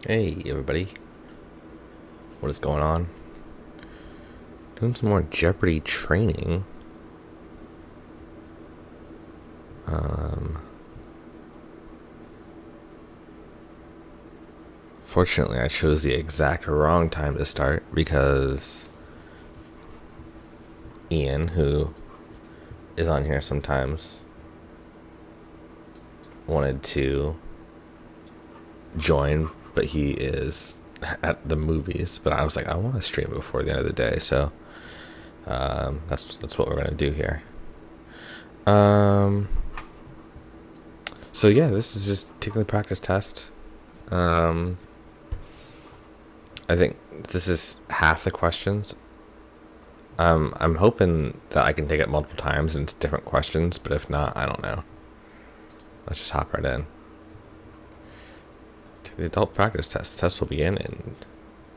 Hey everybody, what is going on? Doing some more Jeopardy training. Fortunately, I chose the exact wrong time to start because Ian, who is on here sometimes, wanted to join, but he is at the movies. But I was like, I want to stream before the end of the day, so that's what we're gonna do here. So yeah, this is just taking the practice test. I think this is half the questions. I'm hoping that I can take it multiple times into different questions, but if not, I don't know. Let's just hop right in. Take the adult practice test. The test will begin in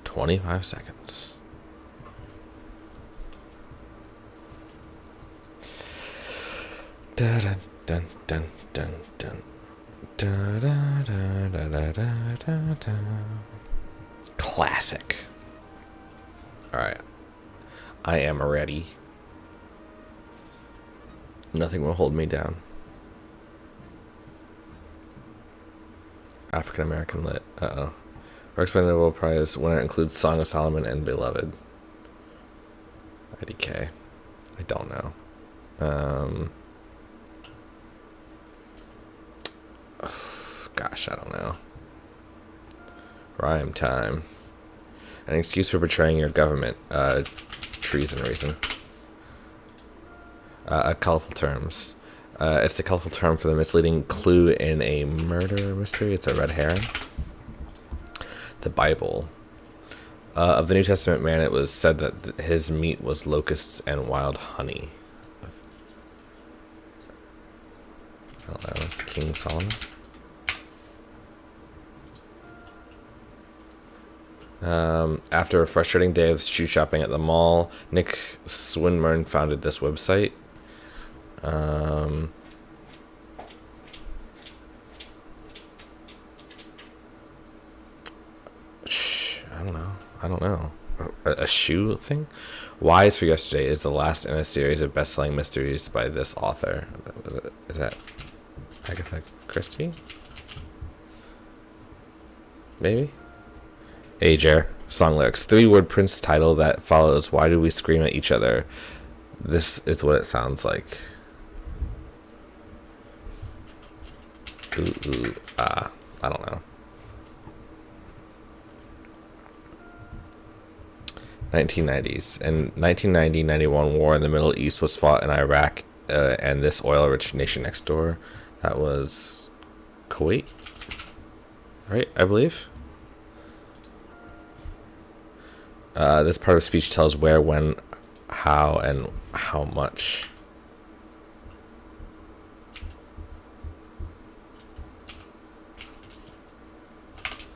25 seconds. Dun dun dun dun dun dun dun dun dun dun dun dun. Classic. Alright. I am ready. Nothing will hold me down. African American lit. Uh-oh. Works by the Nobel Prize winner includes Song of Solomon and Beloved. IDK. I don't know. Gosh, I don't know. Rhyme time. An excuse for betraying your government. Treason reason. Colorful terms. It's the colorful term for the misleading clue in a murder mystery. It's a red herring. The Bible. Of the New Testament man, it was said that his meat was locusts and wild honey. I don't know. King Solomon? After a frustrating day of shoe shopping at the mall, Nick Swinmurn founded this website. I don't know. A shoe thing? Wise for Yesterday is the last in a series of best-selling mysteries by this author. Is that Agatha Christie? Maybe? Ager. Song lyrics. 3-word Prince title that follows Why Do We Scream at Each Other? This is what it sounds like. I don't know. 1990s. In 1990-91 war in the Middle East was fought in Iraq and this oil-rich nation next door. That was Kuwait, right? I believe. This part of speech tells where, when, how, and how much.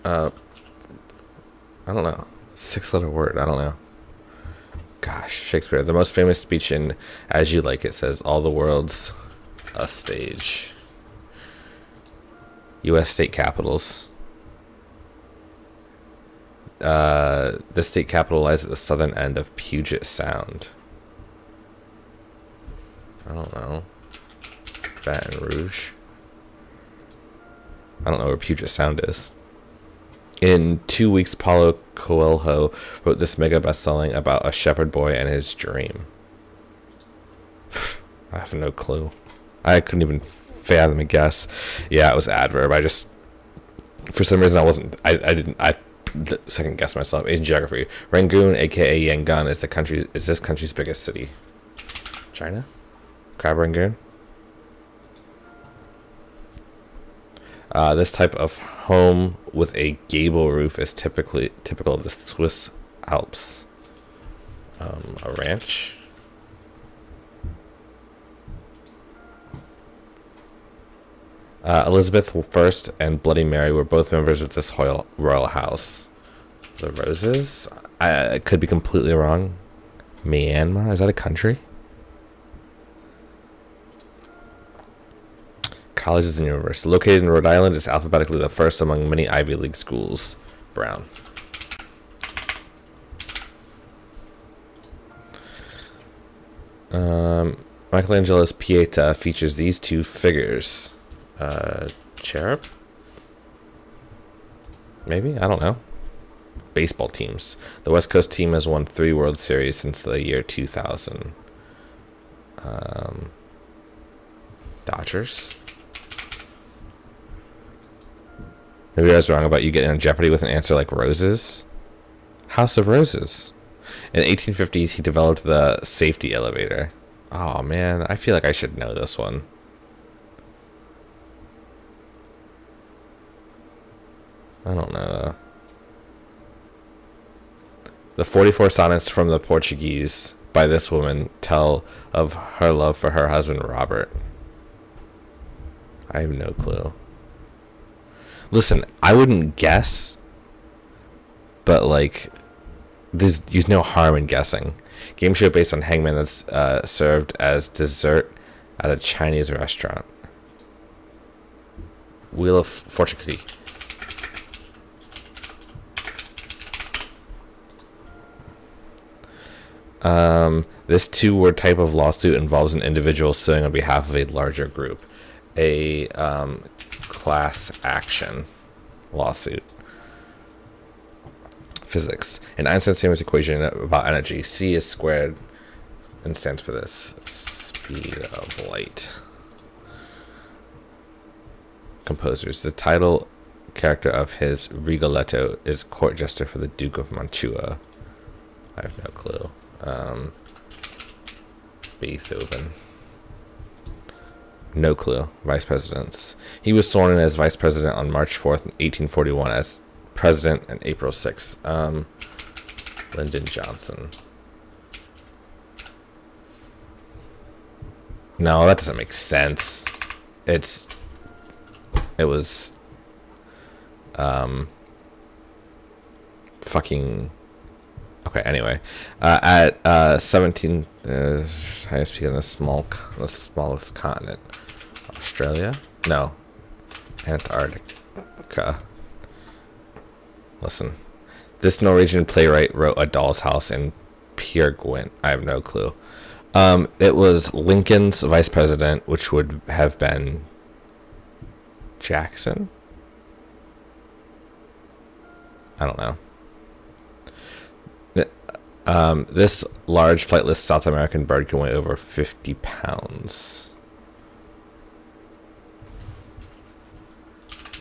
I don't know. 6-letter word. I don't know. Gosh, Shakespeare. The most famous speech in As You Like It says, all the world's a stage. U.S. state capitals. The state capital lies at the southern end of Puget Sound. I don't know. Baton Rouge. I don't know where Puget Sound is. In 2 weeks, Paulo Coelho wrote this mega best-selling about a shepherd boy and his dream. I have no clue. I couldn't even fathom a guess. Yeah, it was adverb. I just, for some reason, I second guess myself. Asian geography. Rangoon, aka Yangon, is this country's biggest city. China? Crab Rangoon? This type of home with a gable roof is typical of the Swiss Alps. A ranch. Elizabeth I and Bloody Mary were both members of this royal house. The Roses? I could be completely wrong. Myanmar? Is that a country? Colleges and universities. Located in Rhode Island, it's alphabetically the first among many Ivy League schools. Brown. Michelangelo's Pieta features these two figures. Cherub? Maybe? I don't know. Baseball teams. The West Coast team has won 3 World Series since the year 2000. Dodgers. Maybe I was wrong about you getting on Jeopardy with an answer like roses. House of Roses. In the 1850s, he developed the safety elevator. Oh man, I feel like I should know this one. I don't know. The 44 sonnets from the Portuguese by this woman tell of her love for her husband Robert. I have no clue. Listen, I wouldn't guess, but like, there's no harm in guessing. Game show based on hangman that's served as dessert at a Chinese restaurant. Wheel of Fortune cookie. This 2-word type of lawsuit involves an individual suing on behalf of a larger group. A class action lawsuit. Physics. In Einstein's famous equation about energy, C is squared and stands for this. Speed of light. Composers. The title character of his Rigoletto is court jester for the Duke of Mantua. I have no clue. Beethoven. No clue. Vice presidents. He was sworn in as vice president on March 4th, 1841, as president on April 6th. Lyndon Johnson. No, that doesn't make sense. It was fucking okay. Anyway, at 17, highest peak in the smallest continent. Australia? No. Antarctica. Listen. This Norwegian playwright wrote A Doll's House in Peer Gynt. I have no clue. It was Lincoln's vice president, which would have been Jackson? I don't know. This large flightless South American bird can weigh over 50 pounds.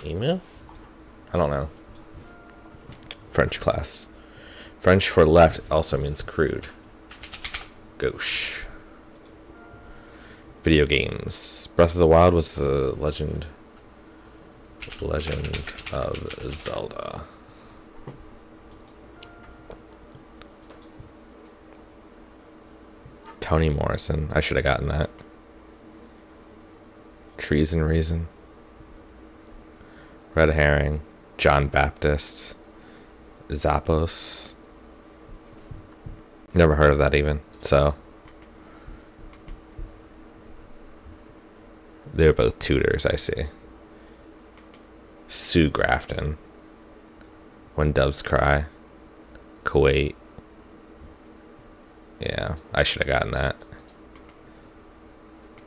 Emu? I don't know. French class. French for left also means crude. Gauche. Video games. Breath of the Wild was the Legend of Zelda. Toni Morrison. I should have gotten that. Treason Reason. Red Herring. John Baptist. Zappos. Never heard of that even. So they're both tutors, I see. Sue Grafton. When Doves Cry. Kuwait. Yeah, I should have gotten that.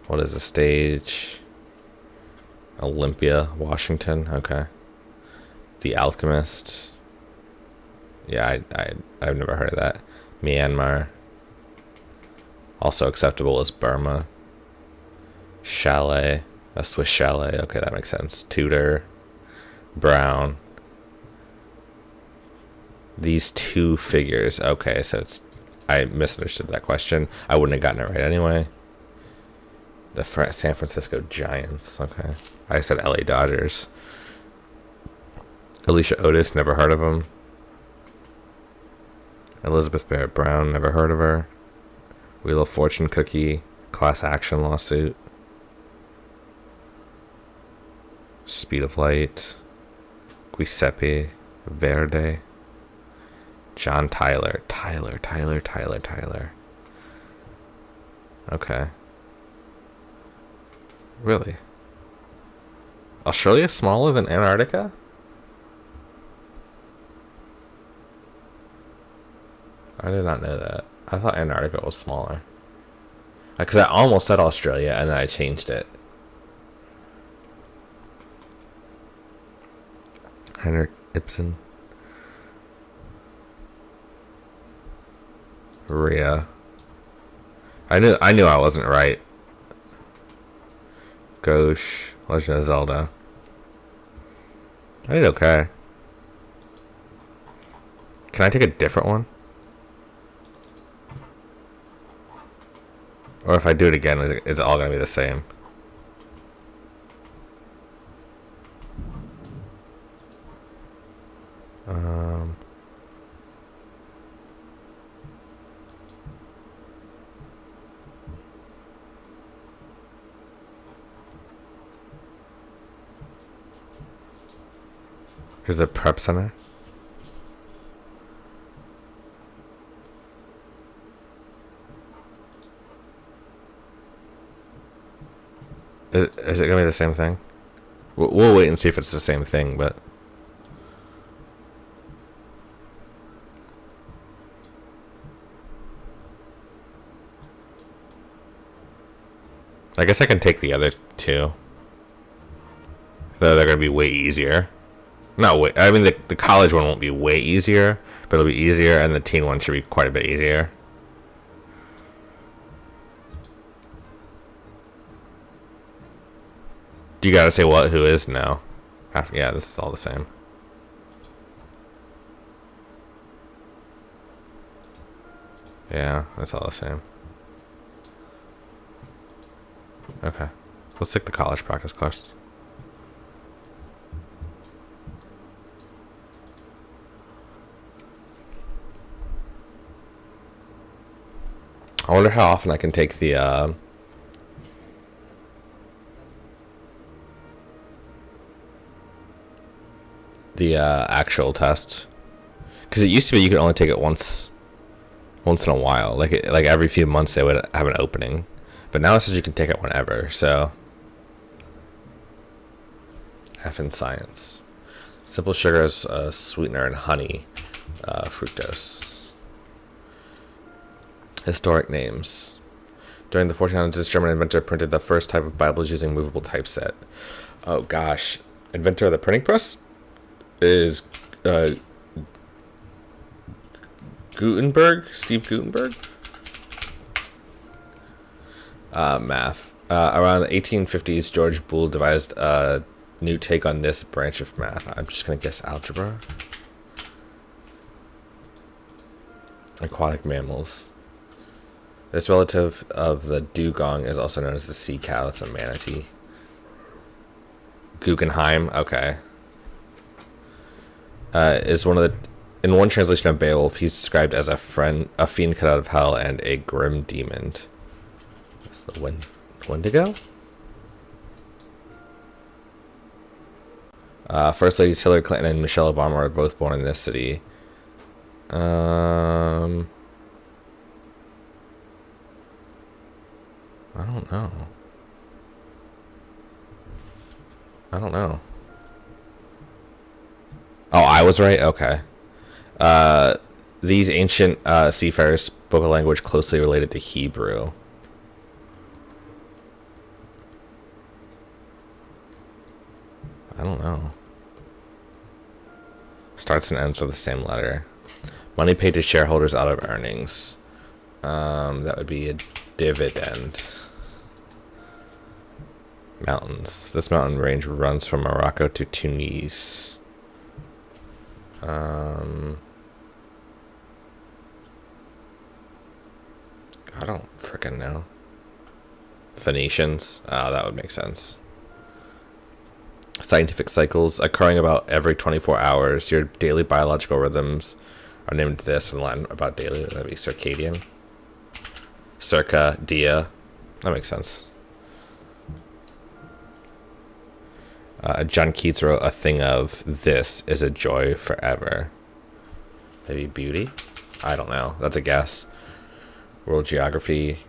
What is the stage? Olympia, Washington. Okay. The Alchemist. Yeah, I've never heard of that. Myanmar. Also acceptable as Burma. Chalet. A Swiss chalet. Okay, that makes sense. Tudor. Brown. These two figures. Okay, so it's... I misunderstood that question. I wouldn't have gotten it right anyway. The San Francisco Giants. Okay. I said LA Dodgers. Alicia Otis. Never heard of him. Elizabeth Barrett Brown. Never heard of her. Wheel of Fortune cookie. Class action lawsuit. Speed of light. Giuseppe Verdi. John Tyler. Tyler. Okay. Really? Australia smaller than Antarctica? I did not know that. I thought Antarctica was smaller. Because I almost said Australia and then I changed it. Henrik Ibsen. Rhea. I knew I wasn't right. Ghosh. Legend of Zelda. I did okay. Can I take a different one? Or if I do it again, is it all going to be the same? Here's the prep center. Is it gonna be the same thing? We'll wait and see if it's the same thing, but I guess I can take the other two. Though they're gonna be way easier. Not way. I mean, the college one won't be way easier, but it'll be easier, and the teen one should be quite a bit easier. Do you gotta say what? Who is? No. Yeah, this is all the same. Yeah, that's all the same. Okay. Let's take the college practice course. I wonder how often I can take the actual test, because it used to be you could only take it once in a while, like every few months they would have an opening, but now it says you can take it whenever. So F in science. Simple sugar is a sweetener, and honey, fructose. Historic names. During the 1400s, this German inventor printed the first type of Bibles using movable typeset. Oh gosh, inventor of the printing press is Gutenberg, Steve Gutenberg. Math. Around the 1850s, George Boole devised a new take on this branch of math. I'm just gonna guess algebra. Aquatic mammals. This relative of the dugong is also known as the sea cow. It's a manatee. Guggenheim. Okay. Is one of the... In one translation of Beowulf, he's described as a fiend cut out of hell and a grim demon. That's the Wendigo? First Ladies Hillary Clinton and Michelle Obama are both born in this city. I don't know. Oh, I was right? Okay. These ancient seafarers spoke a language closely related to Hebrew. I don't know. Starts and ends with the same letter. Money paid to shareholders out of earnings. That would be a dividend. Mountains. This mountain range runs from Morocco to Tunis. I don't freaking know. Phoenicians. Oh, that would make sense. Scientific cycles occurring about every 24 hours. Your daily biological rhythms are named this from Latin about daily. That'd be circadian. Circa, dia. That makes sense. John Keats wrote a thing of this is a joy forever. Maybe beauty? I don't know. That's a guess. World geography.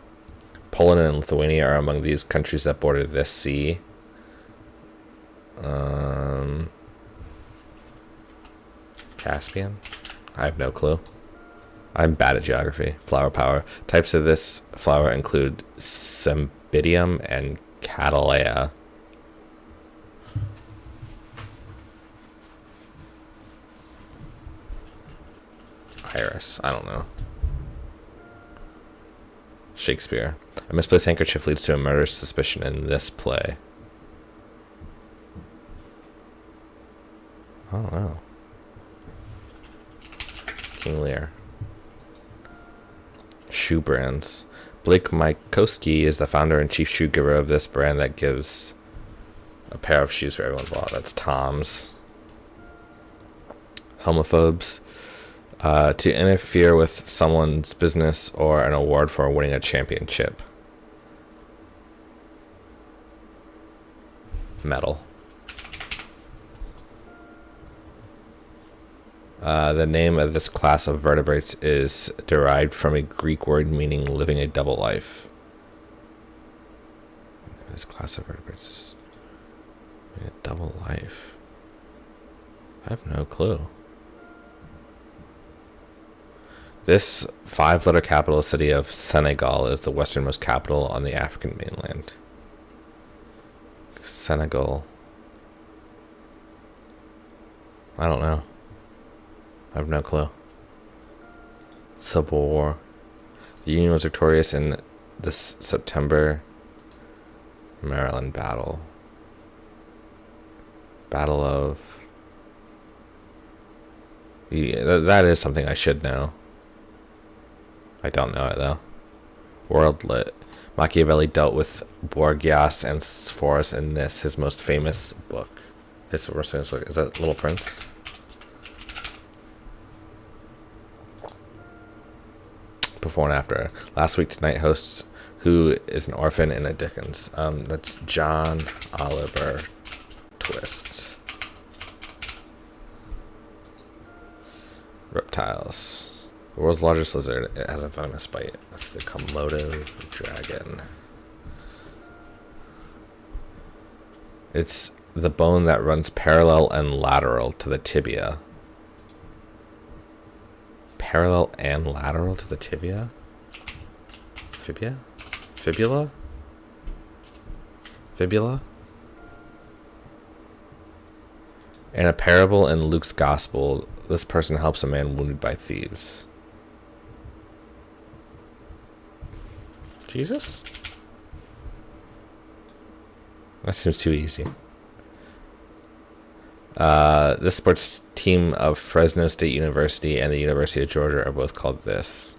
Poland and Lithuania are among these countries that border this sea. Caspian? I have no clue. I'm bad at geography. Flower power. Types of this flower include Cymbidium and Cattleya. Iris. I don't know. Shakespeare. A misplaced handkerchief leads to a murderous suspicion in this play. I don't know. King Lear. Shoe brands. Blake Mycoskie is the founder and chief shoe giver of this brand that gives a pair of shoes for everyone's wallet. That's Tom's. Homophobes. To interfere with someone's business or an award for winning a championship. Medal. The name of this class of vertebrates is derived from a Greek word meaning living a double life. This class of vertebrates is living a double life. I have no clue. This 5-letter capital city of Senegal is the westernmost capital on the African mainland. Senegal. I don't know. I have no clue. Civil War. The Union was victorious in this September Maryland battle. Battle of... Yeah, that is something I should know. I don't know it though. World lit. Machiavelli dealt with Borgias and Sforza in this, his most famous book. His most famous book. Is that Little Prince? Before and after. Last Week Tonight hosts Who is an Orphan in a Dickens. That's John Oliver Twist. Reptiles. The world's largest lizard. It has a venomous bite. That's the Komodo dragon. It's the bone that runs parallel and lateral to the tibia. Parallel and lateral to the tibia? Fibia? Fibula? Fibula? In a parable in Luke's gospel, this person helps a man wounded by thieves. Jesus? That seems too easy. This sports team of Fresno State University and the University of Georgia are both called this.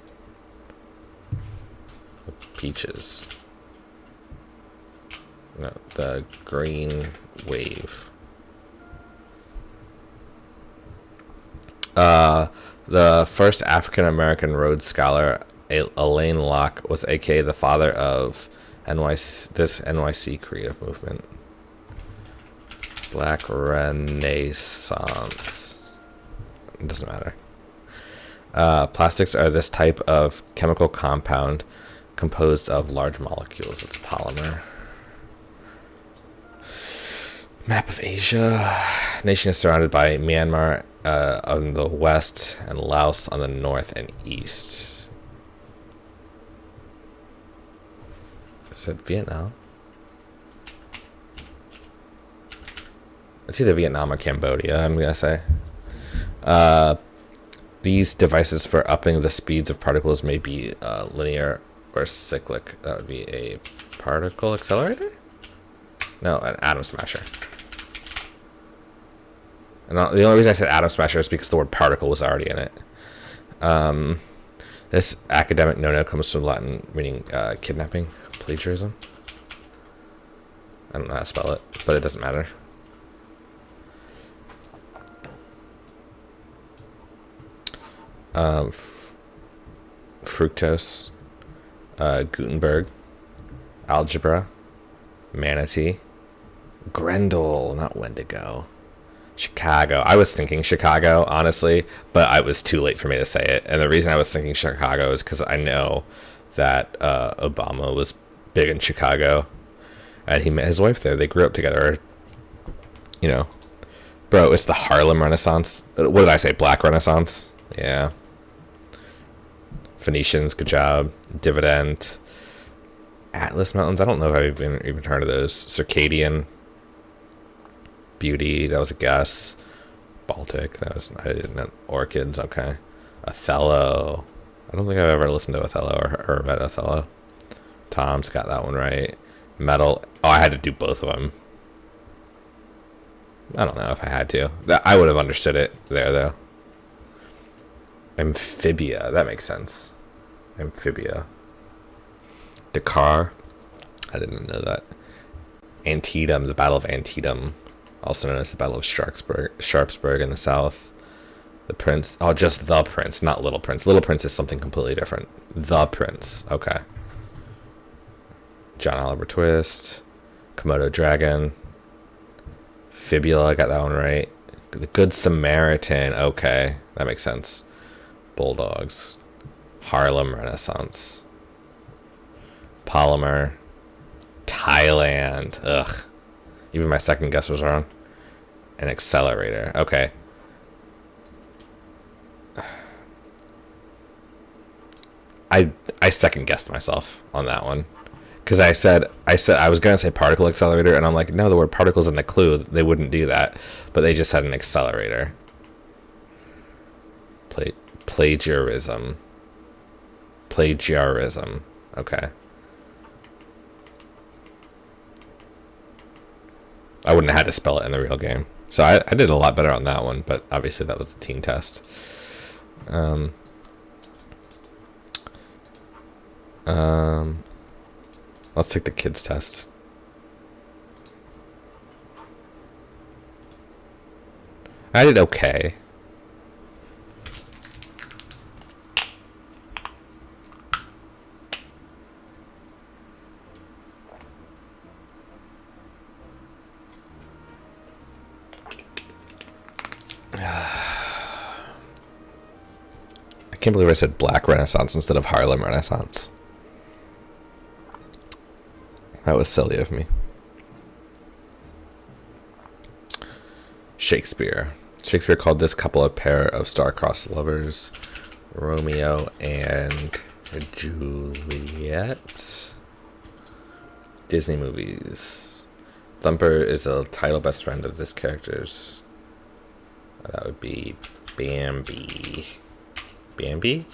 The Peaches. No, the Green Wave. The first African-American Rhodes Scholar, Elaine Locke, was aka the father of this NYC creative movement. Black Renaissance. It doesn't matter. Plastics are this type of chemical compound composed of large molecules. It's a polymer. Map of Asia. Nation is surrounded by Myanmar on the west and Laos on the north and east. Is it Vietnam? It's either Vietnam or Cambodia, I'm gonna say. These devices for upping the speeds of particles may be linear or cyclic. That would be a particle accelerator? No, an atom smasher. And the only reason I said atom smasher is because the word particle was already in it. This academic no-no comes from Latin meaning kidnapping, plagiarism. I don't know how to spell it, but it doesn't matter. Fructose, Gutenberg, algebra, manatee, Grendel, not Wendigo, Chicago. I was thinking Chicago, honestly, but it was too late for me to say it. And the reason I was thinking Chicago is because I know that Obama was big in Chicago, and he met his wife there. They grew up together. You know, bro, it's the Harlem Renaissance. What did I say? Black Renaissance? Yeah. Phoenicians, good job. Dividend. Atlas Mountains, I don't know if I've even heard of those. Circadian. Beauty, that was a guess. Baltic, I didn't know. Orchids, okay. Othello. I don't think I've ever listened to Othello or read Othello. Tom's got that one right. Metal. Oh, I had to do both of them. I don't know if I had to. I would have understood it there, though. Amphibia. That makes sense. Amphibia. Dakar. I didn't know that. Antietam. The Battle of Antietam. Also known as the Battle of Sharpsburg in the south. The Prince. Oh, just the Prince, not Little Prince. Little Prince is something completely different. The Prince. Okay. John Oliver Twist. Komodo Dragon. Fibula, I got that one right. The Good Samaritan. Okay, that makes sense. Bulldogs. Harlem Renaissance. Polymer. Thailand. Ugh. Even my second guess was wrong. An accelerator. Okay. I second guessed myself on that one. Because I said I was gonna say particle accelerator, and I'm like, no, the word particle's in the clue. They wouldn't do that, but they just had an accelerator. Plagiarism. Okay. I wouldn't have had to spell it in the real game, so I did a lot better on that one. But obviously that was the teen test. Let's take the kids test. I did okay. I can't believe I said Black Renaissance instead of Harlem Renaissance. That was silly of me. Shakespeare. Shakespeare called this couple a pair of star-crossed lovers, Romeo and Juliet. Disney movies. Thumper is a title best friend of this character's. That would be Bambi. Bambi?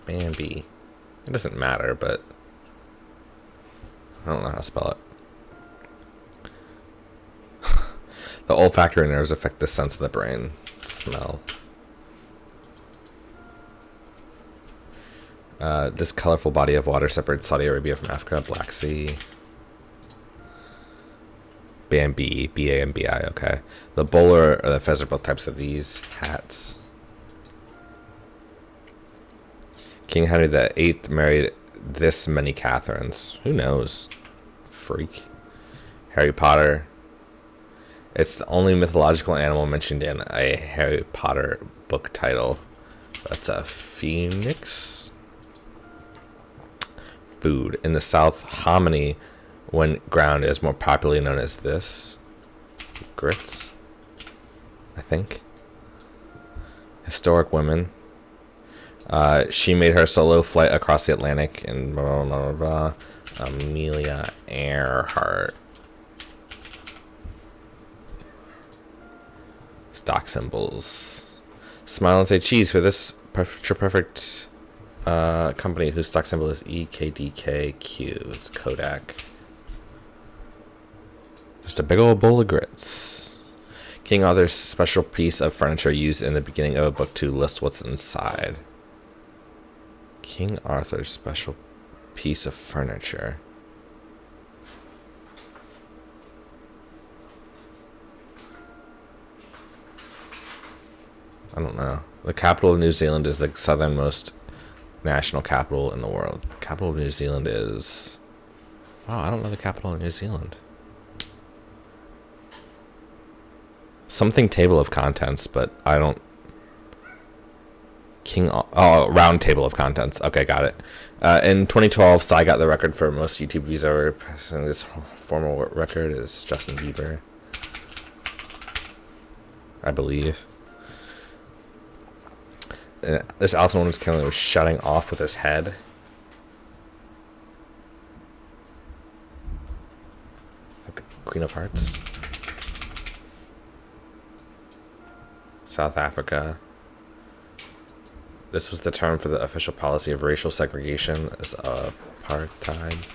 Bambi. It doesn't matter, but I don't know how to spell it. The olfactory nerves affect the sense of the brain. Smell. This colorful body of water separates Saudi Arabia from Africa. Black Sea. Bambi. B-A-M-B-I, okay. The bowler or the feathers are both types of these. Hats. King Henry VIII married this many Catherines. Who knows? Freak. Harry Potter. It's the only mythological animal mentioned in a Harry Potter book title. That's a phoenix. Food. In the South, hominy, when ground, is more popularly known as this. Grits, I think. Historic women. She made her solo flight across the Atlantic in blah, blah, blah, blah. Amelia Earhart. Stock symbols. Smile and say cheese for this perfect company whose stock symbol is EKDKQ. It's Kodak. Just a big old bowl of grits. King Arthur's special piece of furniture used in the beginning of a book to list what's inside. King Arthur's special piece of furniture. I don't know. The capital of New Zealand is the southernmost national capital in the world. The capital of New Zealand is... Oh, I don't know the capital of New Zealand. Something table of contents, but I don't... round table of contents. Okay, got it. In 2012, Psy got the record for most YouTube views ever. And this formal record is Justin Bieber, I believe. This Alton was killing was shutting off with his head. Like the Queen of Hearts. South Africa. This was the term for the official policy of racial segregation as apartheid.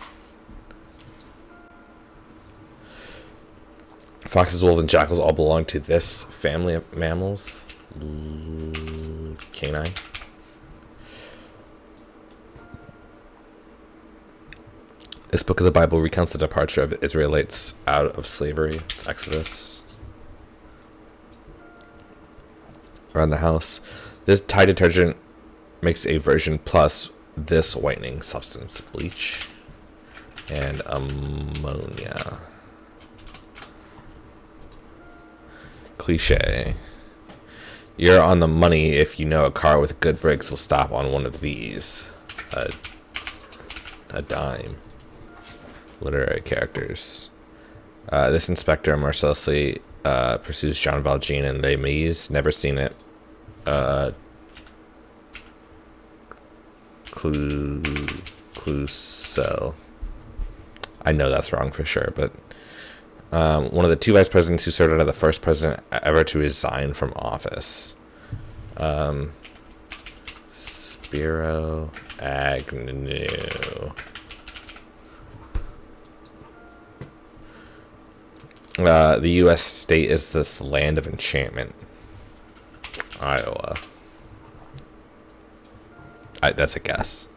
Foxes, wolves, and jackals all belong to this family of mammals. Canine. This book of the Bible recounts the departure of Israelites out of slavery. It's Exodus. Around the house. This Tide detergent makes a version plus this whitening substance. Bleach and ammonia. Cliche. You're on the money if you know a car with good brakes will stop on one of these. A dime. Literary characters. This inspector mercilessly pursues John Valjean and Les Mis. Never seen it. Clouseau. I know that's wrong for sure, but one of the two vice presidents who served under the first president ever to resign from office. Spiro Agnew. The U.S. state is this land of enchantment. Iowa. That's a guess.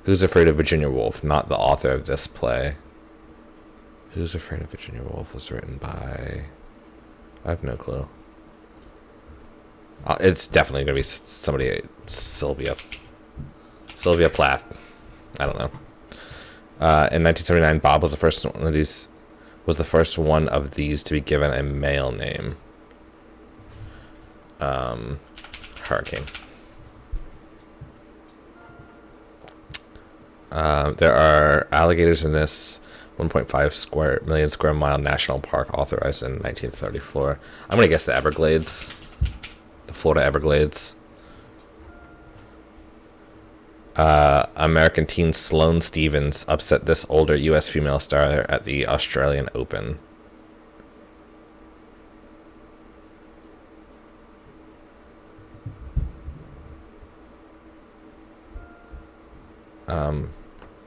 Who's Afraid of Virginia Woolf? Not the author of this play. Who's Afraid of Virginia Woolf was written by... I have no clue. It's definitely going to be somebody... Sylvia Plath. I don't know. In 1979, Bob was the first one of these... Was the first one of these to be given a male name. Hurricane. There are alligators in this 1.5 million square mile national park authorized in 1934. I'm going to guess the Everglades. The Florida Everglades. American teen Sloane Stephens upset this older U.S. female star at the Australian Open.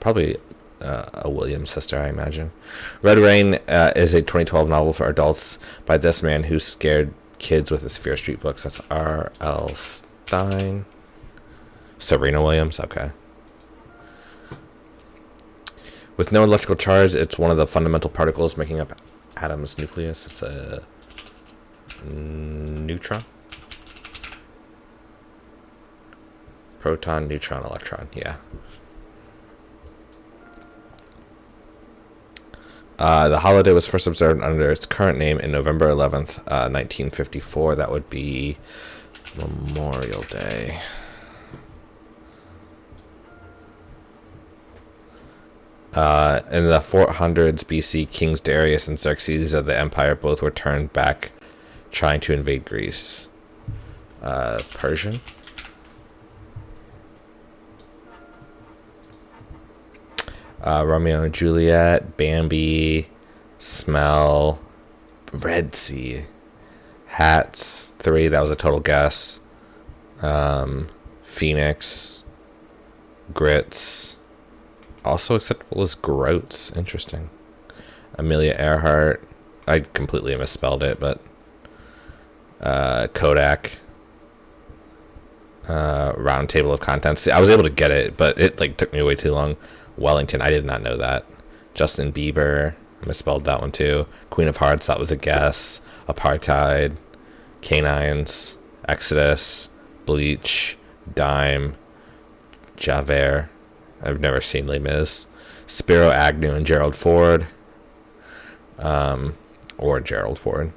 Probably a Williams sister, I imagine. Red Rain is a 2012 novel for adults by this man who scared kids with his Fear Street books. That's R.L. Stein. Serena Williams, okay. With no electrical charge, it's one of the fundamental particles making up atom's nucleus. It's a neutron. Proton, neutron, electron, yeah. The holiday was first observed under its current name in November 11th, 1954. That would be Memorial Day. In the 400s BC, Kings Darius and Xerxes of the empire both were turned back trying to invade Greece. Persian. Romeo and Juliet, Bambi, Smell, Red Sea, Hats, 3, that was a total guess. Phoenix, Grits, also acceptable as Groats, interesting. Amelia Earhart, I completely misspelled it, but Kodak, Round Table of Contents. See, I was able to get it, but it took me way too long. Wellington, I did not know that. Justin Bieber, I misspelled that one too. Queen of Hearts, that was a guess. Apartheid, Canines, Exodus, Bleach, Dime, Javert. I've never seen Les Mis. Spiro Agnew and Gerald Ford. Or Gerald Ford.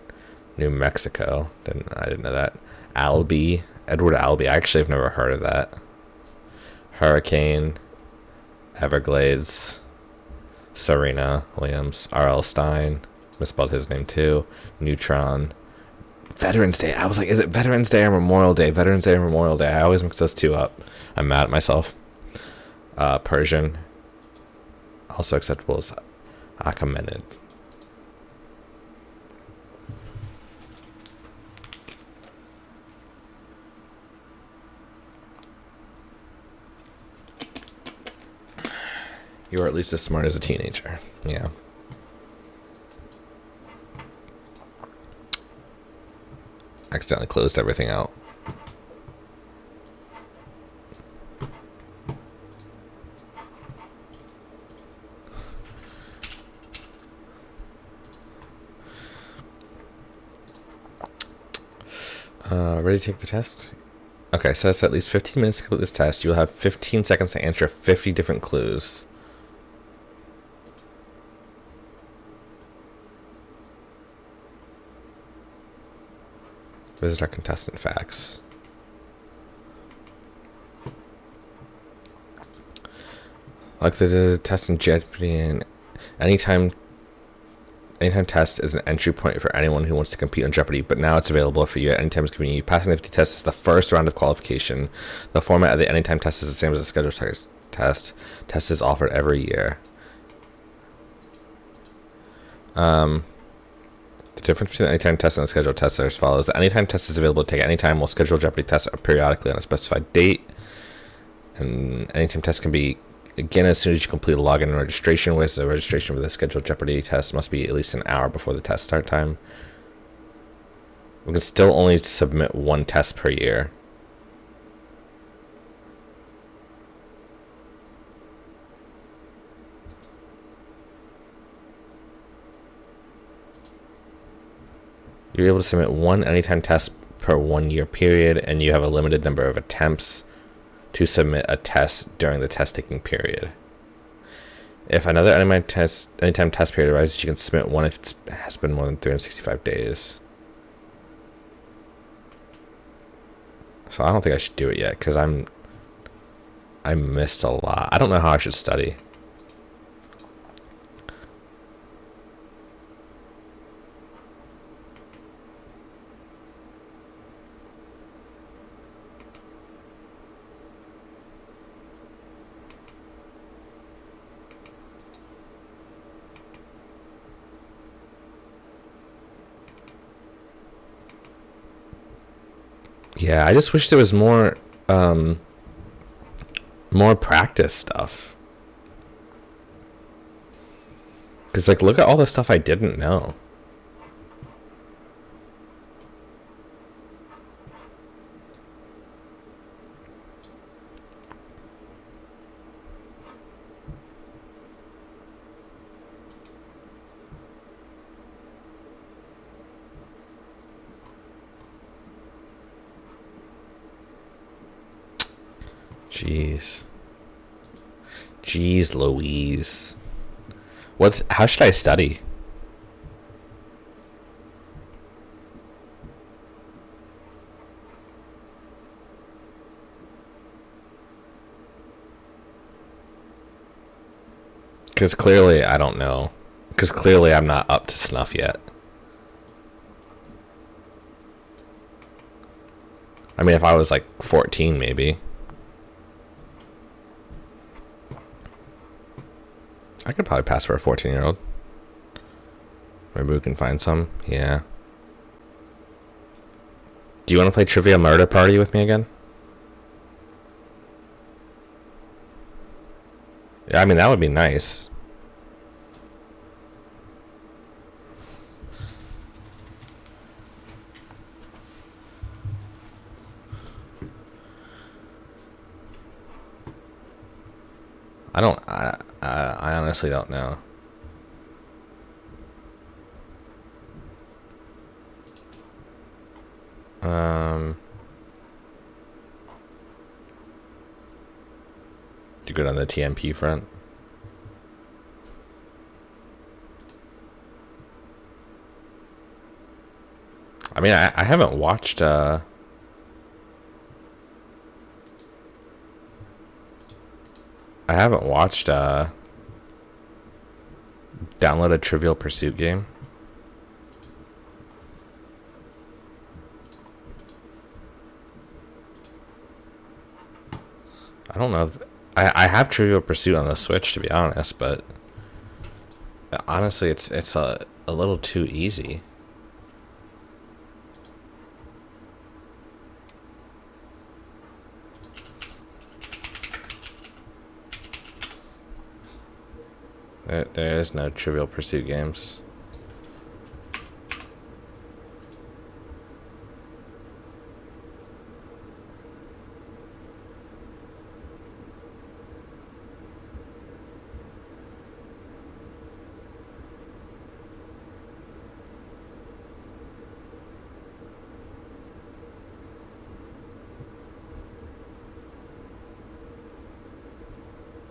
New Mexico. I didn't know that. Albee, Edward Albee. I actually have never heard of that. Hurricane, Everglades, Serena Williams, R.L. Stein, misspelled his name too. Neutron, Veterans Day. I was like, is it Veterans Day or Memorial Day? Veterans Day or Memorial Day. I always mix those two up. I'm mad at myself. Persian. Also acceptable as Achaemenid. You are at least as smart as a teenager. Yeah. Accidentally closed everything out. Ready to take the test? Okay, so it's at least 15 minutes to complete this test. You will have 15 seconds to answer 50 different clues. Visit our contestant facts. Like the test in Jeopardy, and anytime test is an entry point for anyone who wants to compete on Jeopardy, but now it's available for you at Anytime is convenient. Passing the 50 test is the first round of qualification. The format of the Anytime test is the same as the scheduled test. Test is offered every year. The difference between the Anytime test and the scheduled test are as follows. The Anytime test is available to take at any time, while scheduled Jeopardy tests are periodically on a specified date. And Anytime test can be again as soon as you complete a login and registration, with the registration for the scheduled Jeopardy test must be at least an hour before the test start time. We can still only submit one test per year. You're able to submit one Anytime test per 1 year period, and you have a limited number of attempts to submit a test during the test taking period. If another Anytime test period arises, you can submit one if it has been more than 365 days. So I don't think I should do it yet because I missed a lot. I don't know how I should study. Yeah, I just wish there was more practice stuff. Because, like, look at all the stuff I didn't know. Jeez Louise. How should I study? Because clearly I don't know. Because clearly I'm not up to snuff yet. I mean, if I was like 14 maybe. I could probably pass for a 14-year-old. Maybe we can find some. Yeah. Do you want to play Trivia Murder Party with me again? Yeah, I mean, that would be nice. I honestly don't know. You good on the TMP front? I mean, I haven't watched download a Trivial Pursuit game. don't know. I have Trivial Pursuit on the Switch, to be honest, but honestly, it's a little too easy. There is no Trivial Pursuit games.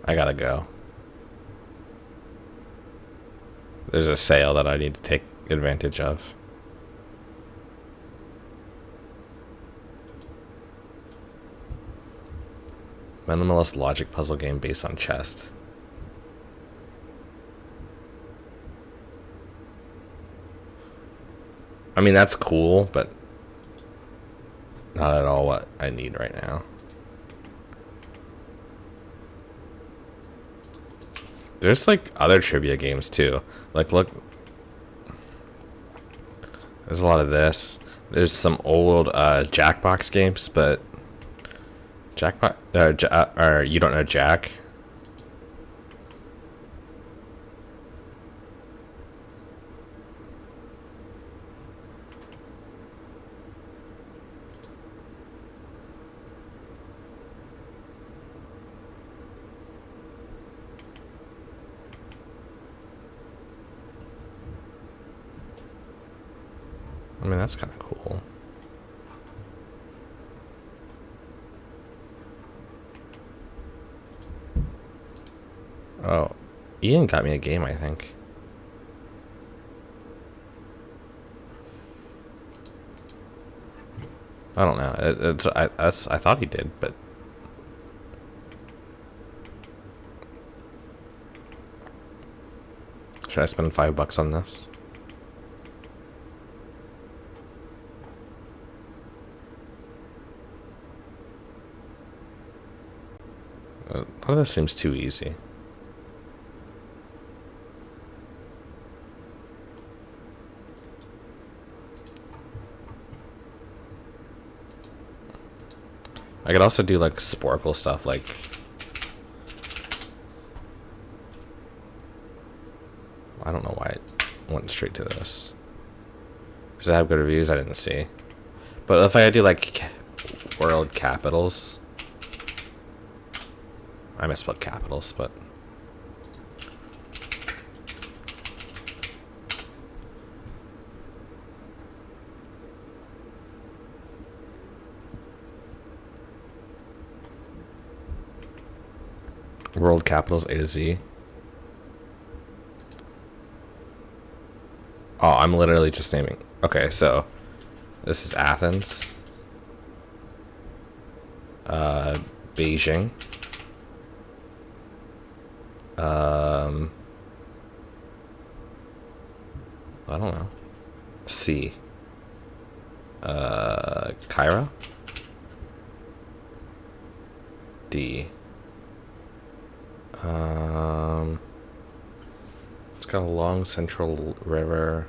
I gotta go. There's a sale that I need to take advantage of. Minimalist logic puzzle game based on chess. I mean, that's cool, but not at all what I need right now. There's like other trivia games too. Like, look, there's a lot of this. There's some old Jackbox games, but Jackbox or you don't know Jack. I mean, that's kind of cool. Oh, Ian got me a game, I think. I don't know. I thought he did, but should I spend $5 on this? A lot of this seems too easy. I could also do like Sporkle stuff, like I don't know why it went straight to this. Does it have good reviews? I didn't see. But if I do like world capitals, I misspelled capitals, but world capitals A to Z. Oh, I'm literally just naming. Okay, so this is Athens, Beijing, I don't know. C. Cairo. D. It's got a long central river.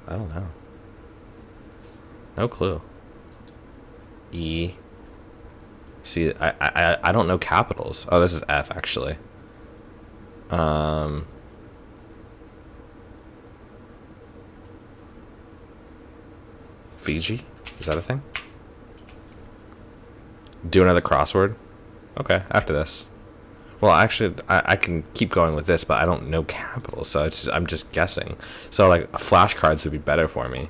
I don't know. No clue. E. See, I don't know capitals. Oh, this is F actually. Fiji? Is that a thing? Do another crossword? Okay, after this. Well, actually, I can keep going with this, but I don't know capitals, so I'm just guessing. So, like, flashcards would be better for me.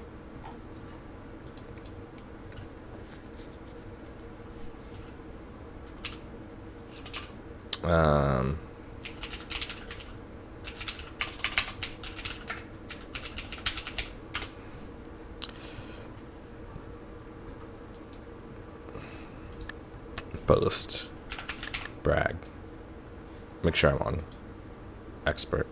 Boast. Brag. Make sure I'm on expert.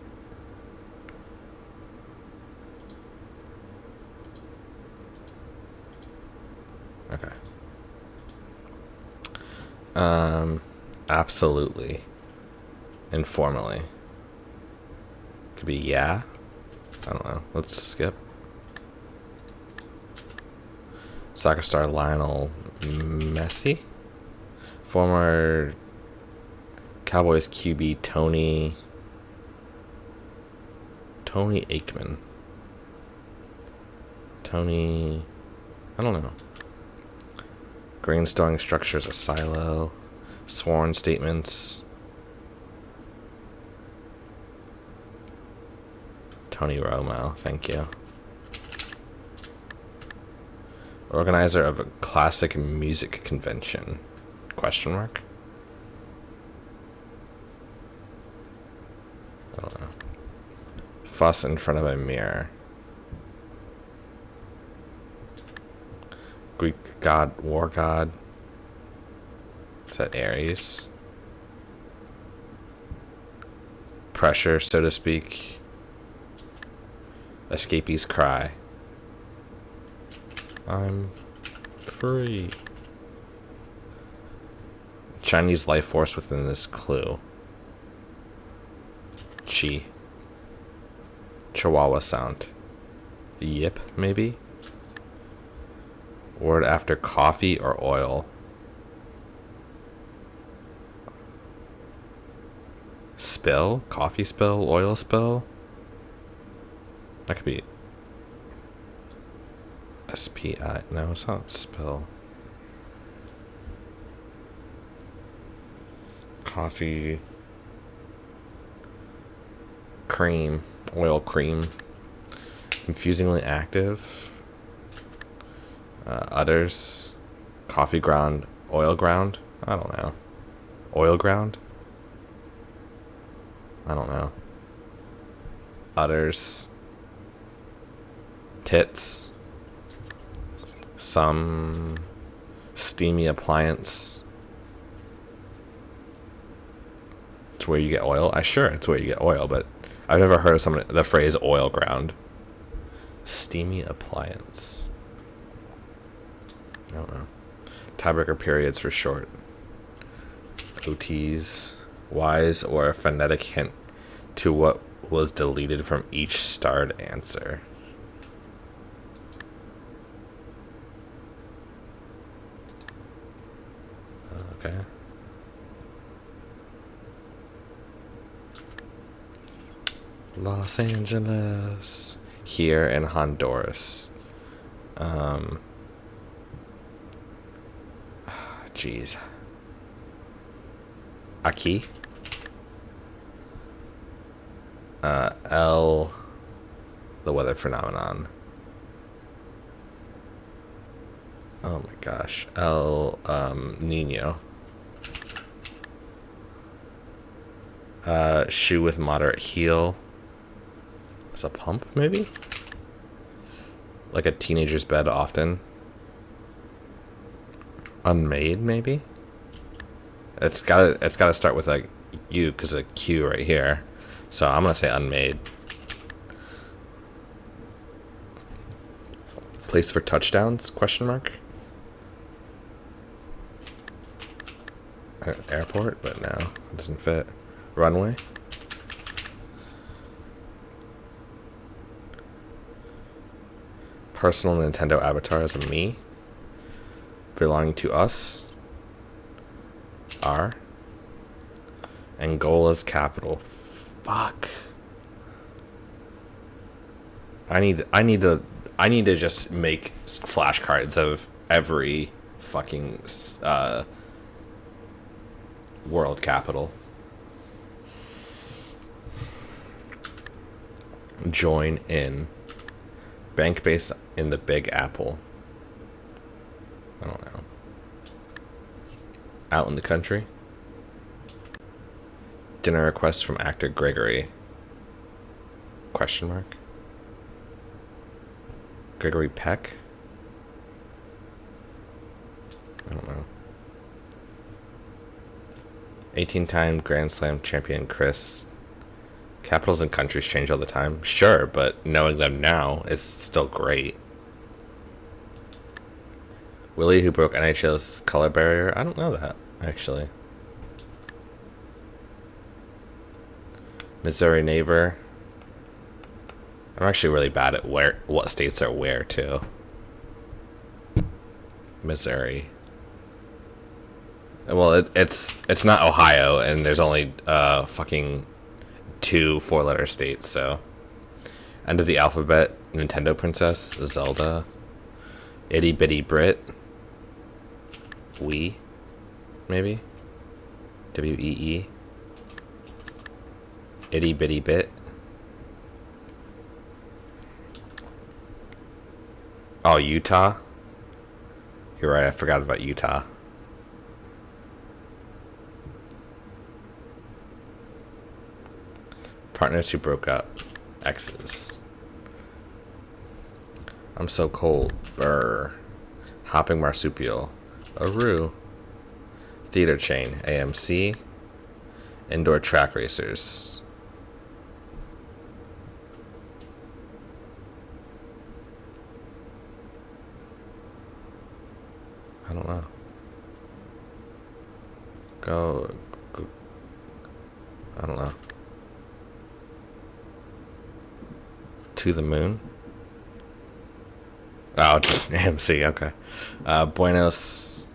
Absolutely. Informally. Could be yeah. I don't know. Let's skip. Soccer star Lionel Messi. Former Cowboys QB Tony Aikman. I don't know. Grain storing structures a silo. Sworn statements. Tony Romo, thank you. Organizer of a classic music convention? Question mark? I don't know. Fuss in front of a mirror. Greek god, war god. Is that Ares? Pressure, so to speak. Escapee's cry. I'm free. Chinese life force within this clue. Chi. Chihuahua sound. Yip, maybe? Word after coffee or oil. Spill? Coffee spill? Oil spill? That could be SPI. No, it's not spill. Coffee. Cream. Oil cream. Confusingly active. Udders. Coffee ground. Oil ground? I don't know. Oil ground? I don't know. Udders. Tits. Some steamy appliance. It's where you get oil. Sure, it's where you get oil, but I've never heard of the phrase oil ground. Steamy appliance. I don't know. Tiebreaker periods for short. OTs. Wise or a phonetic hint to what was deleted from each starred answer. Okay. Los Angeles. Here in Honduras. Jeez. Aquí. The weather phenomenon. Oh my gosh. Nino. Shoe with moderate heel. It's a pump, maybe? Like a teenager's bed often. Unmade, maybe? It's gotta start with a U, because a Q right here. So I'm gonna say unmade. Place for touchdowns? Question mark. Airport, but no, it doesn't fit. Runway. Personal Nintendo avatar as a me. Belonging to us. R. Angola's capital. Fuck. I need to just make flashcards of every fucking world capital. Join in. Bank based in the Big Apple. I don't know. Out in the country. Dinner request from actor Gregory. Question mark. Gregory Peck. I don't know. 18-time Grand Slam champion Chris. Capitals and countries change all the time. Sure, but knowing them now is still great. Willie, who broke NHL's color barrier. I don't know that. actually. Missouri neighbor. I'm actually really bad at what states are where too. Missouri. Well, it's not Ohio, and there's only fucking 2 4-letter states. So, end of the alphabet. Nintendo Princess, Zelda, Itty Bitty Brit, Wii, maybe, WEE, Itty Bitty Bit. Oh, Utah. You're right. I forgot about Utah. Partners who broke up. Exes. I'm so cold. Brr. Hopping marsupial. Aru. Theater chain. AMC. Indoor track racers. I don't know. Go. I don't know. To the moon. Oh, AMC, okay. Buenos.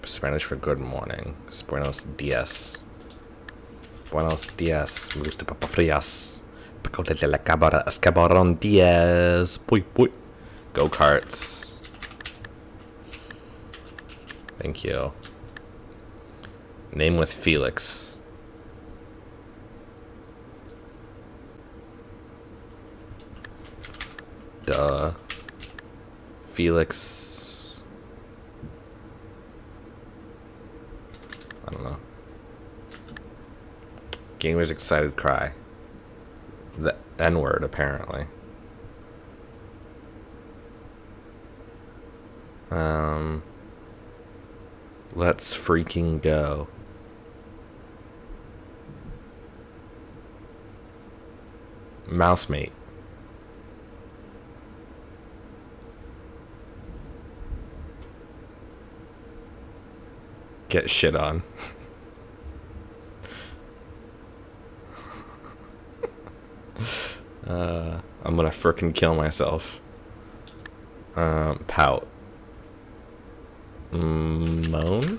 Spanish for good morning. Buenos dias. Buenos dias. Me gusta papa frias. Picote de la cabra. Escabaron dias. Boy, boy. Go karts. Thank you. Name with Felix. Duh. Felix. I don't know. Gamer's excited cry. The N-word, apparently. Let's freaking go. Mousemate. Get shit on. I'm gonna frickin' kill myself. Pout. Moan?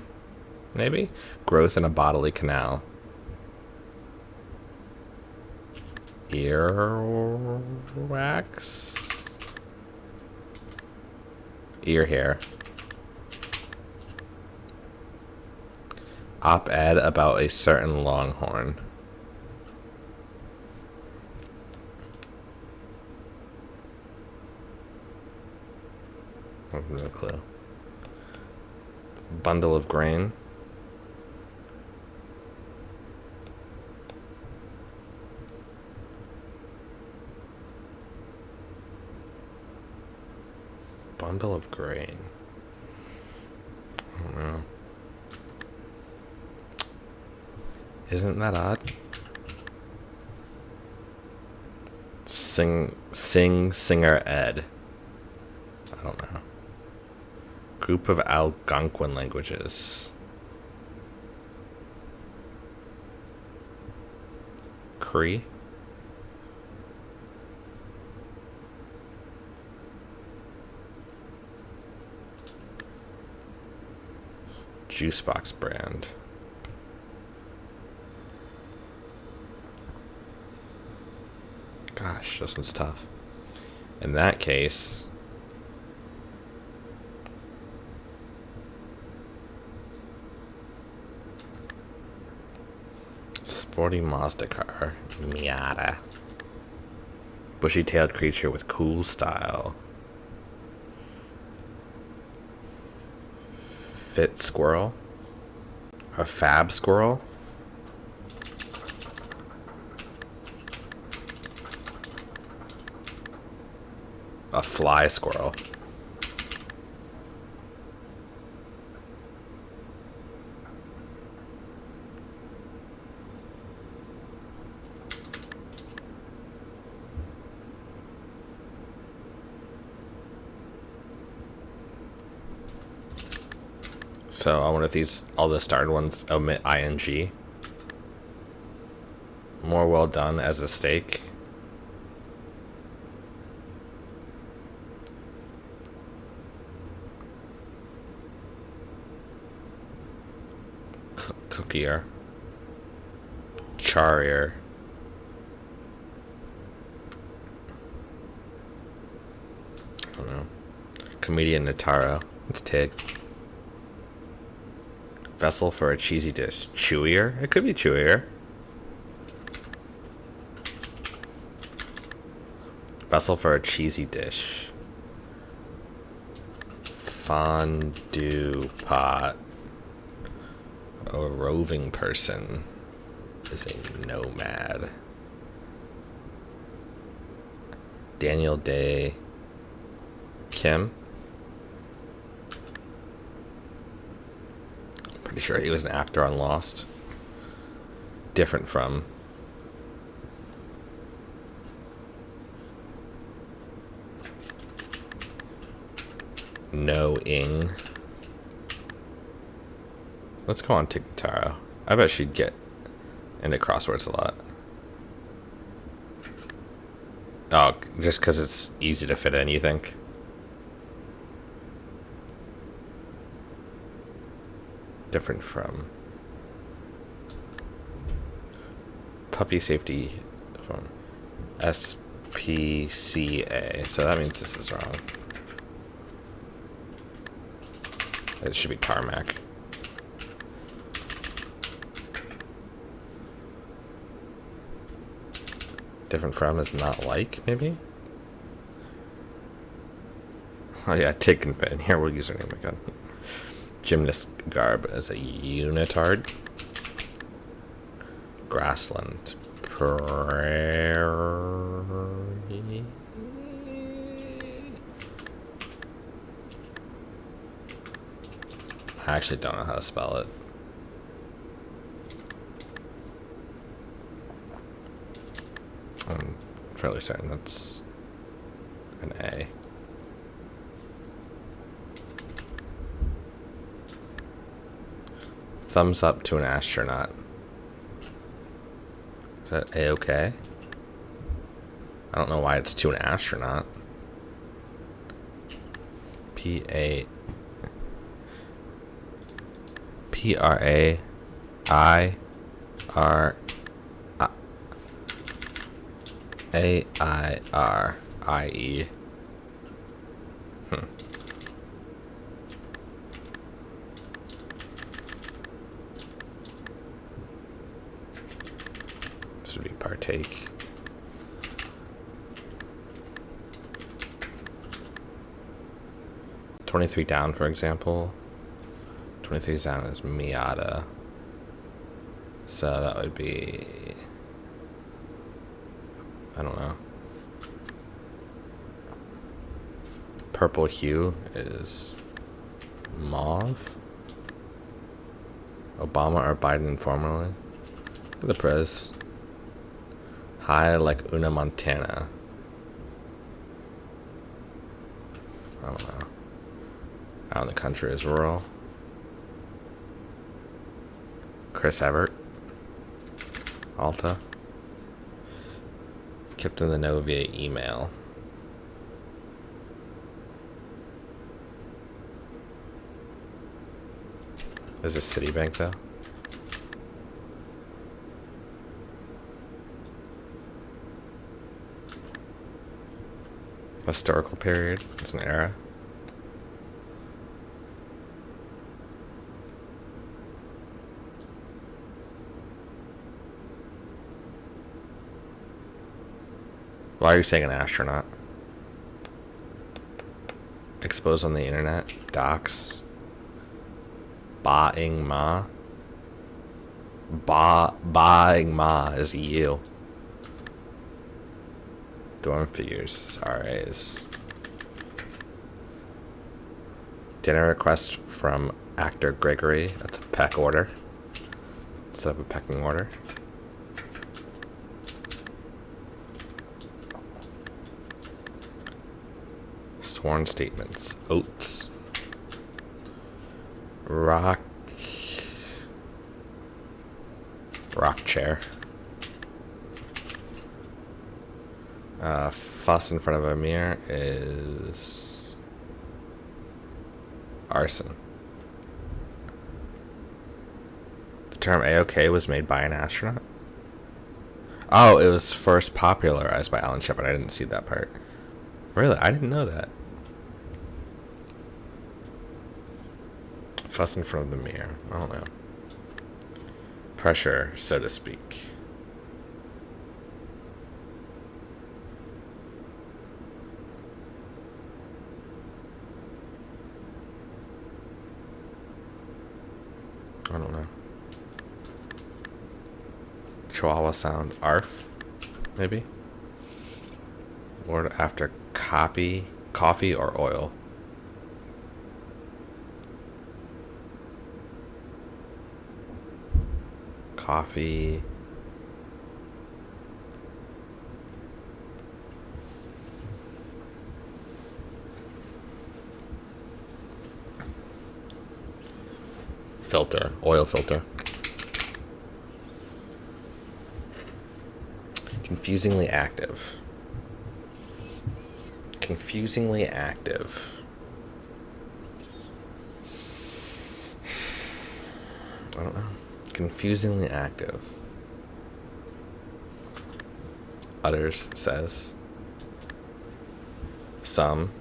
Maybe? Growth in a bodily canal. Earwax? Ear hair. Op-ed about a certain longhorn. I have no clue. Bundle of grain. Bundle of grain. I don't know. Isn't that odd? Singer Ed. I don't know. Group of Algonquin languages. Cree. Juicebox brand. Gosh, this one's tough. In that case, sporty Mazda car. Miata. Bushy-tailed creature with cool style. Fit squirrel. A fab squirrel. A fly squirrel. So I wonder if all the starred ones omit ing. More well done as a steak. Cookier. Charrier. I don't know. Comedian Nataro. It's Tig. Vessel for a cheesy dish. Chewier? It could be chewier. Vessel for a cheesy dish. Fondue pot. A roving person is a nomad. Daniel Day Kim. Pretty sure he was an actor on Lost. Different from. No-ing. Let's go on Tiktaro. I bet she'd get into crosswords a lot. Oh, just because it's easy to fit in, you think? Different from. Puppy safety from SPCA. So that means this is wrong. It should be tarmac. Different from is not like, maybe? Oh yeah, Tig can fit in here. We'll use her name again. Gymnast garb as a unitard. Grassland. Prairie. I actually don't know how to spell it. I'm fairly certain that's an A. Thumbs up to an astronaut. Is that A-okay? I don't know why it's to an astronaut. P-R-A-I-R-A-I-R-I-E. This would be partake. "23 down," for example. 23 down is Miata. So that would be, I don't know. Purple hue is mauve. Obama or Biden informally. Look at the prez. High like Una Montana. I don't know. Out in the country is rural. Chris Everett. Alta. Kept in the know via email. Is this Citibank though? Historical period. It's an era. Why are you saying an astronaut? Exposed on the internet. Docs. Ba-ing ma. Ba-ing ma is EU. Dorm figures. RAs. Dinner request from actor Gregory. That's a peck order. Set up a pecking order. Sworn statements. Oats. Rock chair. Fuss in front of a mirror is arson. The term A-OK was made by an astronaut. Oh, it was first popularized by Alan Shepard. I didn't see that part. Really? I didn't know that. Fuss in front of the mirror. I don't know. Pressure, so to speak. I don't know. Chihuahua sound. Arf, maybe? Word after coffee or oil. Coffee. Filter. Oil filter. Confusingly active. Confusingly active. I don't know. Confusingly active. Others says. Some.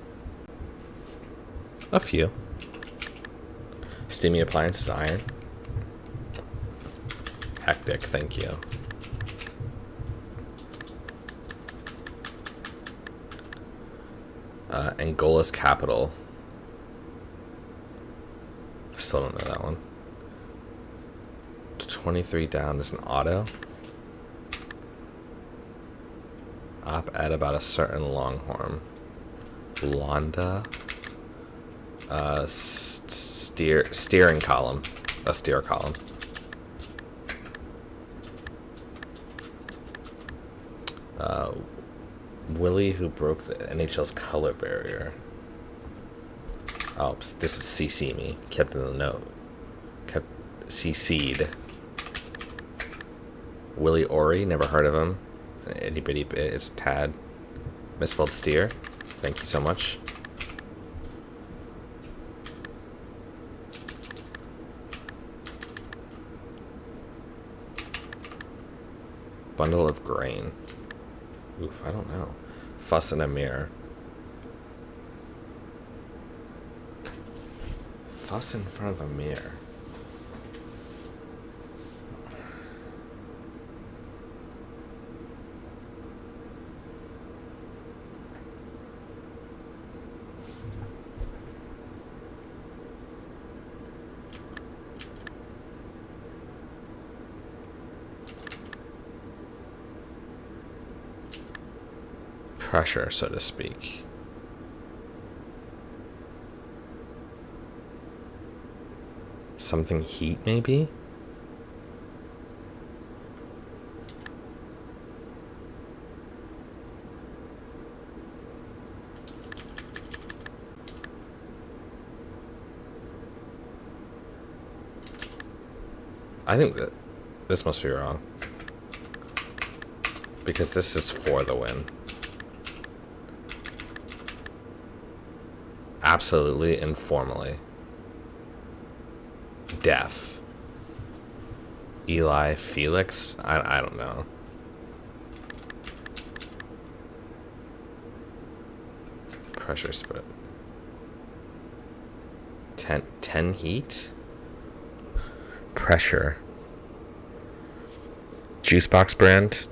A few. Steamy appliances, iron. Hectic, thank you. Angola's capital. Still don't know that one. 23 down is an auto. Op-ed about a certain longhorn. Londa. Steering column. A steer column. Willie who broke the NHL's color barrier. Oh, this is CC me. Kept in the note. Kept CC'd. Willie Ori, never heard of him. Anybody is a tad. Misspelled steer. Thank you so much. Bundle of grain. Oof, I don't know. Fuss in a mirror. Fuss in front of a mirror. Pressure, so to speak. Something heat, maybe? I think that this must be wrong. Because this is for the win. Absolutely informally. Deaf. Eli Felix? I don't know. Pressure split. 10 heat? Pressure. Juicebox brand?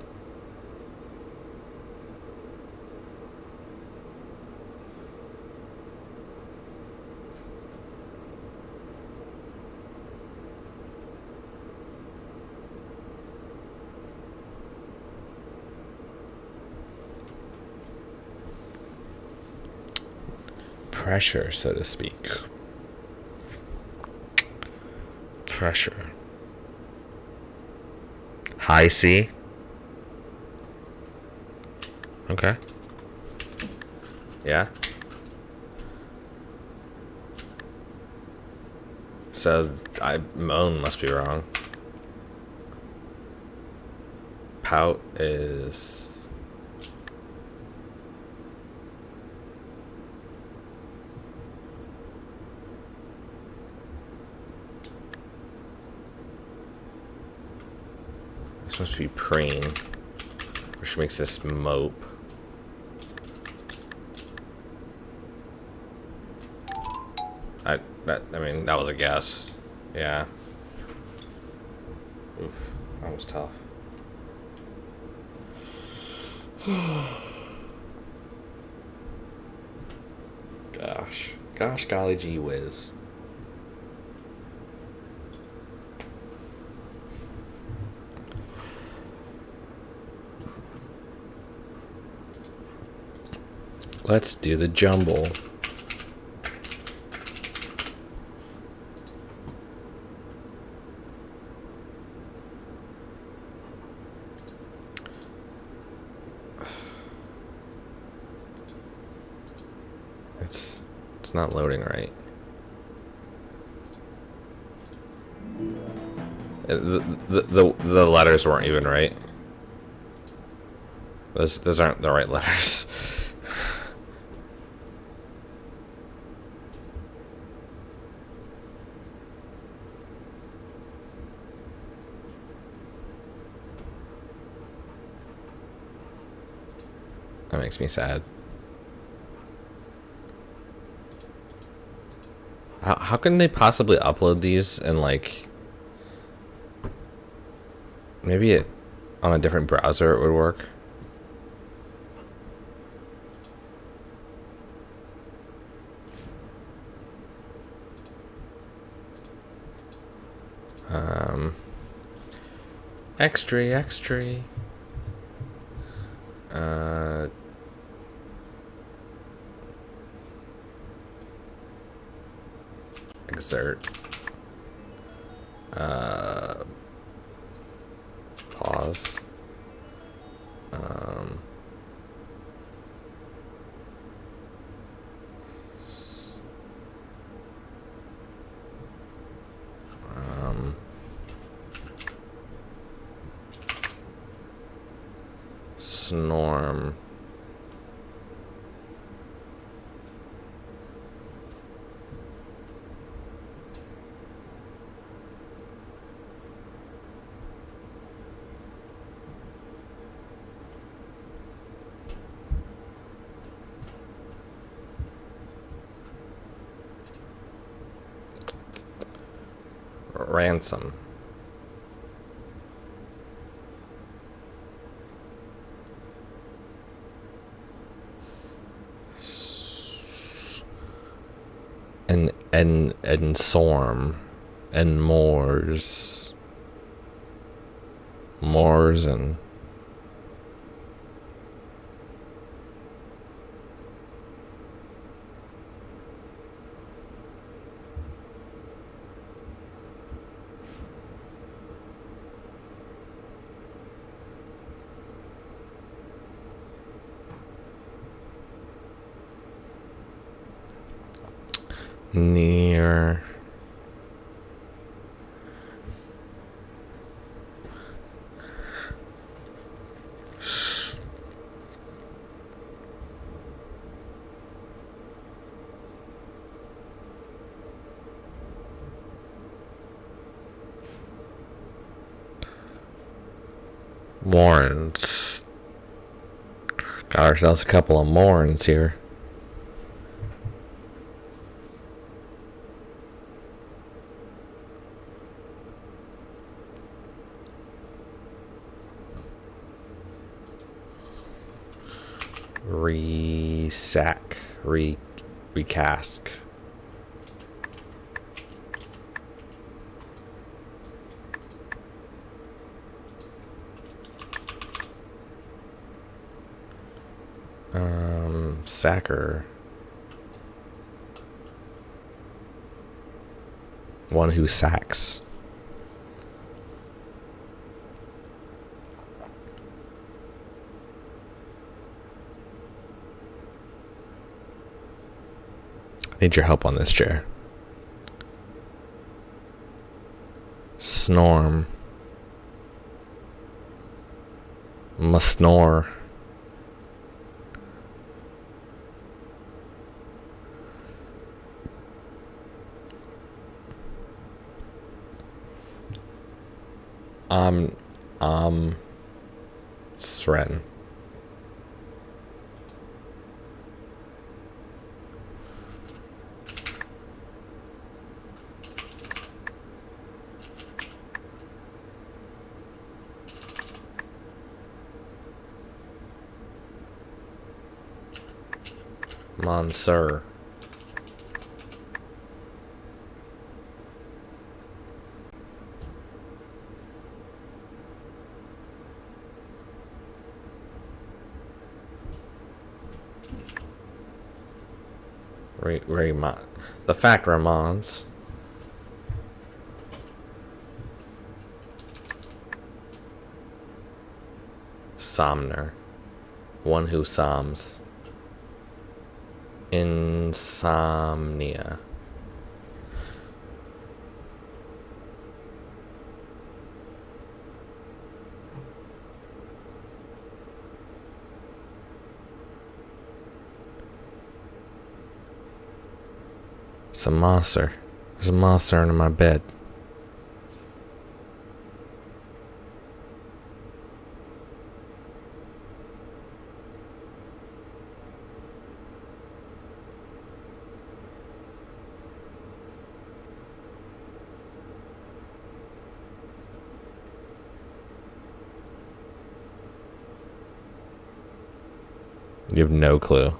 Pressure, so to speak. Pressure. High C. Okay. Yeah. So moan must be wrong. Pout is this must be preen, which makes this mope. I mean, that was a guess. Yeah. Oof, that was tough. Gosh, golly gee whiz. Let's do the jumble. It's not loading right. The letters weren't even right. Those aren't the right letters. That makes me sad. How can they possibly upload these and like maybe on a different browser it would work? Extra. Exert. Pause. Snorm. Ransom. And Sorm and Moors and near. Warrens. Got ourselves a couple of Morns here. Recask. Sacker. One who sacks. I need your help on this, chair. Snorm. Musnore. Sren. Monsieur. The fact Ramons. Somner. One who psalms. Insomnia. It's a monster. There's a monster under my bed. You have no clue.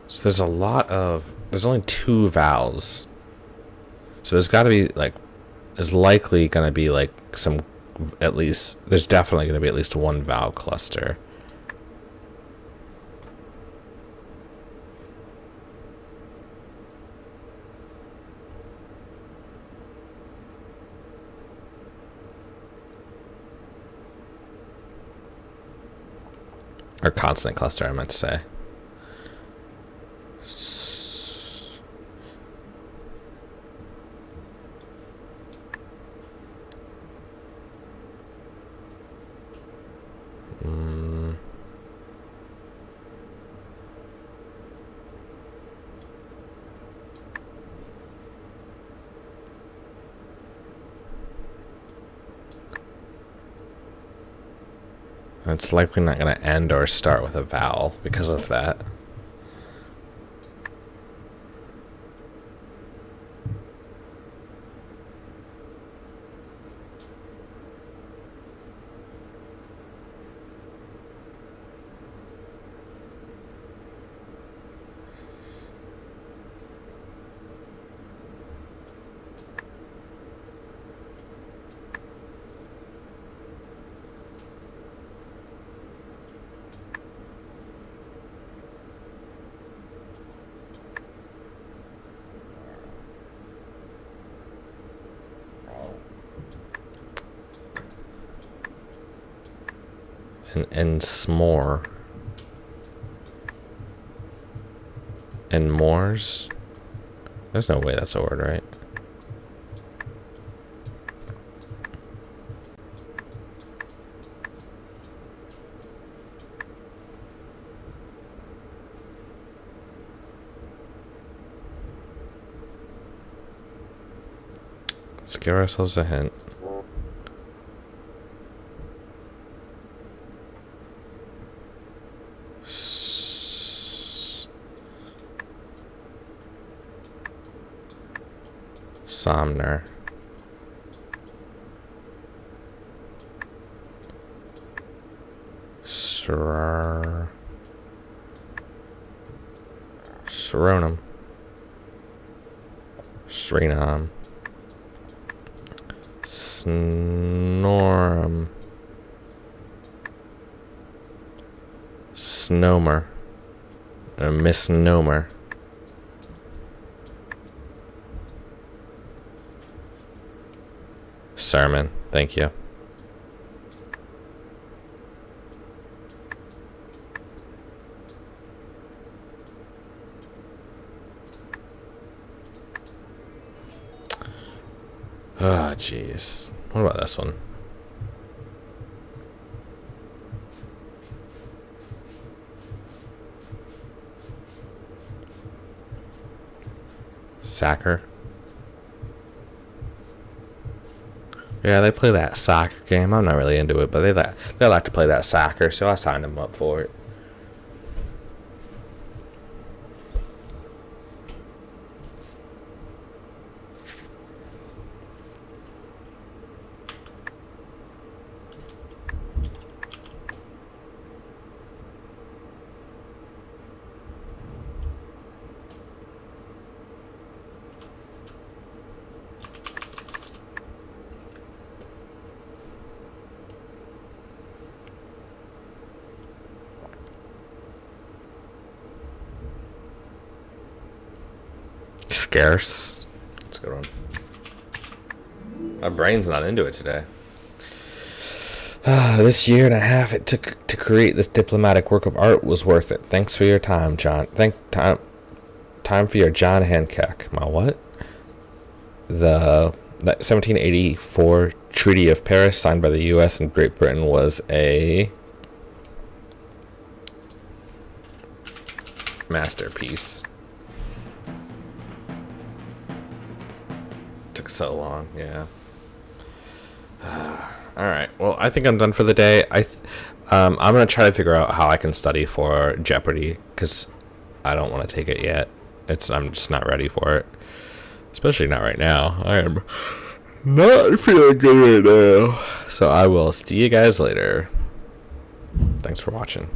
So there's only 2 vowels. So there's gotta be there's likely gonna be there's definitely gonna be at least 1 vowel cluster. Or consonant cluster, I meant to say. It's likely not going to end or start with a vowel because of that. And s'more. And mores? There's no way that's a word, right? Let's give ourselves a hint. Somner. Sronum. Srinam. Snore. misnomer. A misnomer. Sermon. Thank you. Oh, jeez. What about this one? Soccer. Yeah, they play that soccer game. I'm not really into it, but they like to play that soccer, so I signed them up for it. Scarce. Let's go on. My brain's not into it today. This year and a half it took to create this diplomatic work of art was worth it. Thanks for your time, John. Time for your John Hancock. My what? The 1784 Treaty of Paris, signed by the U.S. and Great Britain, was a masterpiece. Took so long, yeah. All right. Well, I think I'm done for the day. I'm gonna try to figure out how I can study for Jeopardy because I don't want to take it yet. I'm just not ready for it, especially not right now. I am not feeling good right now. So I will see you guys later. Thanks for watching.